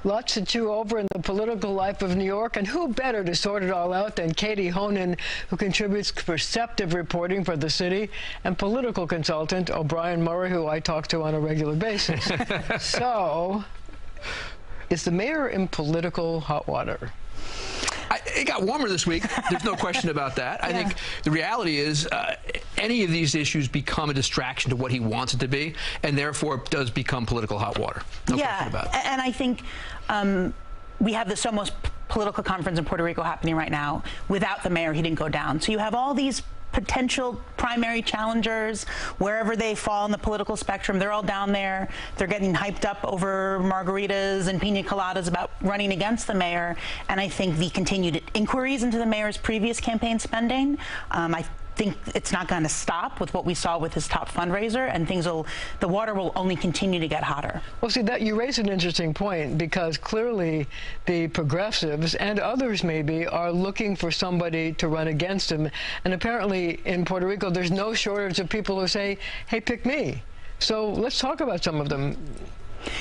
Lots to chew over in the political life of New York, and who better to sort it all out than Katie Honan, who contributes perceptive reporting for the city, and political consultant O'Brien Murray, who I talk to on a regular basis. So, is the mayor in political hot water? It got warmer this week. There's no question about that. I think the reality is any of these issues become a distraction to what he wants it to be, and therefore it does become political hot water. No question about it. And I think we have this almost political conference in Puerto Rico happening right now. Without the mayor, he didn't go down. So you have all these potential primary challengers, wherever they fall on the political spectrum, they're all down there. They're getting hyped up over margaritas and pina coladas about running against the mayor. And I think the continued inquiries into the mayor's previous campaign spending, I think it's not going to stop with what we saw with his top fundraiser, and the water will only continue to get hotter. Well, see, that you raise an interesting point, because clearly the progressives and others maybe are looking for somebody to run against him, and apparently in Puerto Rico there's no shortage of people who say, hey, pick me. So let's talk about some of them.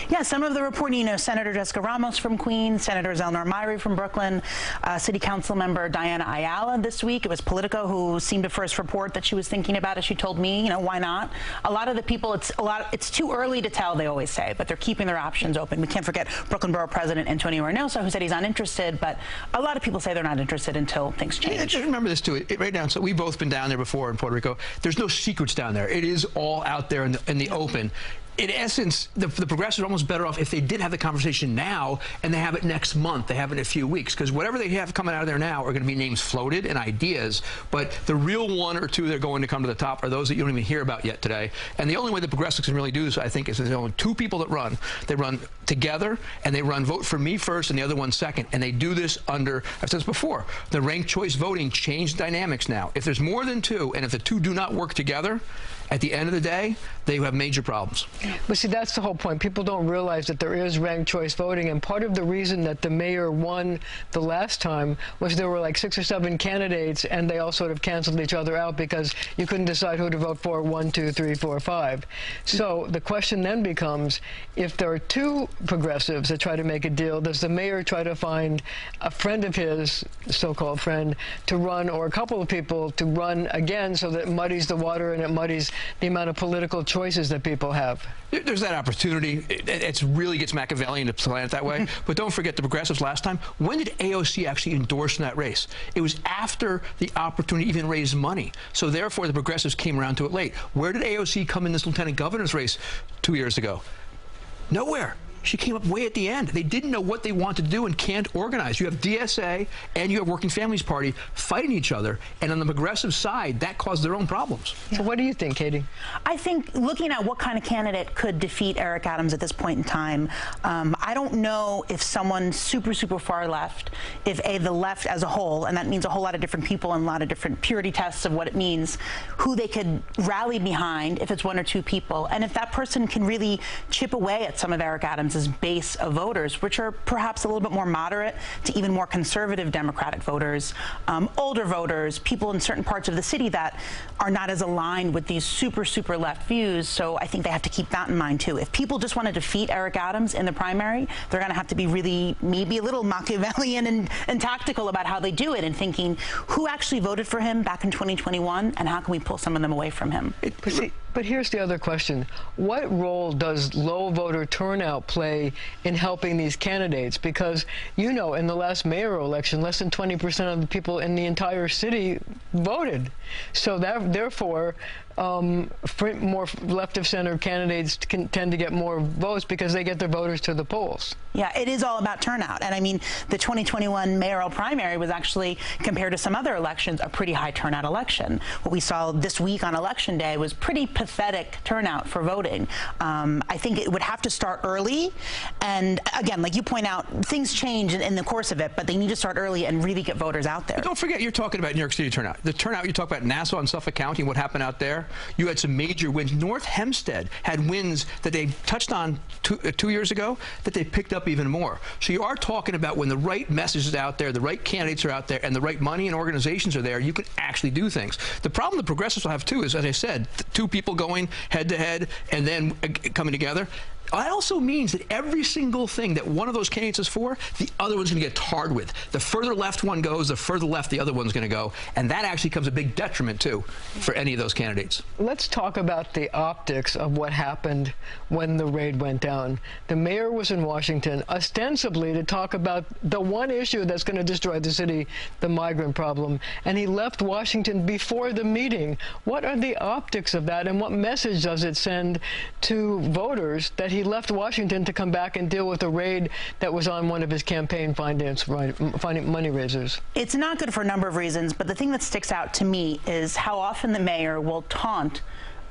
Yeah, some of the reporting, you know, Senator Jessica Ramos from Queens, Senator Zelnor Myrie from Brooklyn, City Council member Diana Ayala this week. It was Politico who seemed to first report that she was thinking about it. She told me, you know, why not? A lot of the people, it's too early to tell, they always say, but they're keeping their options open. We can't forget Brooklyn Borough President Antonio Reynoso, who said he's uninterested, but a lot of people say they're not interested until things change. Yeah, just remember this too, right now, so we've both been down there before in Puerto Rico. There's no secrets down there. It is all out there in the open. In essence, the progressives are almost better off if they did have the conversation now and they have it next month, they have it in a few weeks, because whatever they have coming out of there now are going to be names floated and ideas, but the real one or two that are going to come to the top are those that you don't even hear about yet today. And the only way the progressives can really do this, I think, is there's only two people that run. They run together, and they run vote for me first and the other one second, and they do this under, I've said this before, the ranked choice voting changed dynamics now. If there's more than two, and if the two do not work together, at the end of the day, they have major problems. But see, that's the whole point. People don't realize that there is ranked choice voting, and part of the reason that the mayor won the last time was there were like 6 or 7 candidates, and they all sort of canceled each other out because you couldn't decide who to vote for 1, 2, 3, 4, 5. So the question then becomes, if there are two progressives that try to make a deal, does the mayor try to find a friend of his, so-called friend, to run, or a couple of people to run again, so that it muddies the water and it muddies the amount of political choices that people have? There's that opportunity. It really gets Machiavellian to plan it that way. But don't forget the progressives last time. When did AOC actually endorse in that race? It was after the opportunity to even raise money. So therefore, the progressives came around to it late. Where did AOC come in this lieutenant governor's race 2 years ago? Nowhere. She came up way at the end. They didn't know what they wanted to do and can't organize. You have DSA and you have Working Families Party fighting each other, and on the progressive side, that caused their own problems. So what do you think, Katie? I think looking at what kind of candidate could defeat Eric Adams at this point in time, I don't know if someone super far left, if the left as a whole, and that means a whole lot of different people and a lot of different purity tests of what it means, who they could rally behind if it's 1 or 2 people, and if that person can really chip away at some of Eric Adams' base of voters, which are perhaps a little bit more moderate to even more conservative Democratic voters, older voters, people in certain parts of the city that are not as aligned with these super left views. So I think they have to keep that in mind too. If people just want to defeat Eric Adams in the primary, they're going to have to be really maybe a little Machiavellian and tactical about how they do it, and thinking who actually voted for him back in 2021 and how can we pull some of them away from him. But here's the other question. What role does low voter turnout play in helping these candidates? Because, you know, in the last mayoral election, less than 20% of the people in the entire city voted. So therefore, more left-of-center candidates can tend to get more votes because they get their voters to the polls. Yeah, it is all about turnout. And I mean, the 2021 mayoral primary was actually, compared to some other elections, a pretty high turnout election. What we saw this week on Election Day was pretty pathetic turnout for voting. I think it would have to start early. And again, like you point out, things change in the course of it, but they need to start early and really get voters out there. But don't forget, you're talking about New York City turnout. The turnout, you talk about Nassau and Suffolk County, what happened out there. You had some major wins. North Hempstead had wins that they touched on two years ago that they picked up even more. So you are talking about when the right message is out there, the right candidates are out there, and the right money and organizations are there, you can actually do things. The problem the progressives will have too is, as I said, 2 people going head to head and then coming together. That also means that every single thing that one of those candidates is for, the other one's going to get tarred with. The further left one goes, the further left the other one's going to go. And that actually becomes a big detriment, too, for any of those candidates. Let's talk about the optics of what happened when the raid went down. The mayor was in Washington, ostensibly to talk about the one issue that's going to destroy the city, the migrant problem. And he left Washington before the meeting. What are the optics of that, and what message does it send to voters that he left Washington to come back and deal with a raid that was on one of his campaign money raisers? It's not good for a number of reasons, but the thing that sticks out to me is how often the mayor will taunt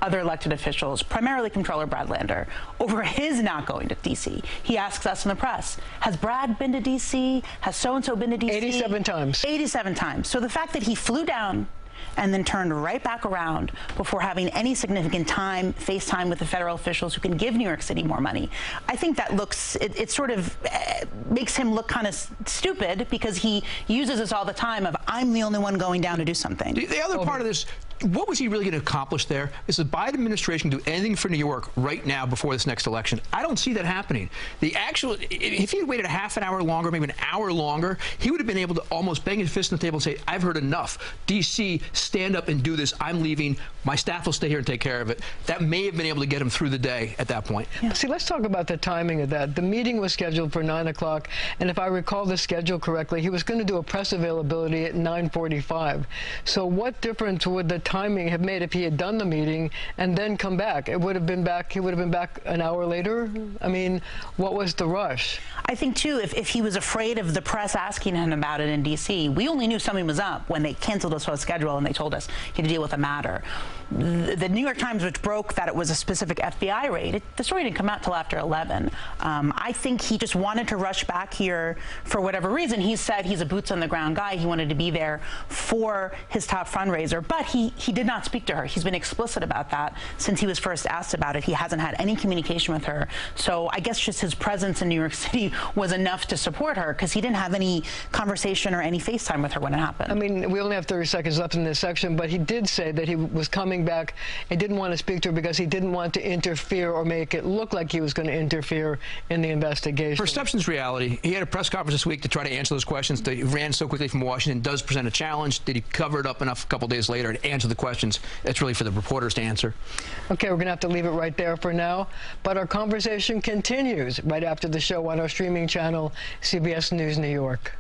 other elected officials, primarily Comptroller Brad Lander, over his not going to D.C. He asks us in the press, has Brad been to D.C.? Has so-and-so been to D.C.? 87 times. 87 times. So the fact that he flew down and then turned right back around before having any significant time, FaceTime with the federal officials who can give New York City more money. I think that looks, it sort of makes him look kind of stupid, because he uses this all the time of, I'm the only one going down to do something. The other part of this, what was he really going to accomplish there? Is the Biden administration do anything for New York right now before this next election? I don't see that happening. If he had waited a half an hour longer, maybe an hour longer, he would have been able to almost bang his fist on the table and say, I've heard enough. D.C., stand up and do this. I'm leaving. My staff will stay here and take care of it. That may have been able to get him through the day at that point. Yeah. See, let's talk about the timing of that. The meeting was scheduled for 9 o'clock, and if I recall the schedule correctly, he was going to do a press availability at 9:45. So what difference would the timing have made if he had done the meeting and then come back? It would have been back. He would have been back an hour later. I mean, what was the rush? I think too, if he was afraid of the press asking him about it in D.C., we only knew something was up when they canceled his schedule and they told us he had to deal with a matter. The New York Times, which broke that it was a specific FBI raid, the story didn't come out till after 11. I think he just wanted to rush back here for whatever reason. He said he's a boots on the ground guy. He wanted to be there for his top fundraiser, but he did not speak to her. He's been explicit about that since he was first asked about it. He hasn't had any communication with her. So I guess just his presence in New York City was enough to support her, because he didn't have any conversation or any FaceTime with her when it happened. I mean, we only have 30 seconds left in this section, but he did say that he was coming back and didn't want to speak to her because he didn't want to interfere or make it look like he was going to interfere in the investigation. Perception's reality. He had a press conference this week to try to answer those questions. He ran so quickly from Washington, does present a challenge. Did he cover it up enough a couple days later to answer the questions? It's really for the reporters to answer. Okay, we're going to have to leave it right there for now, but our conversation continues right after the show on our streaming channel, CBS News New York.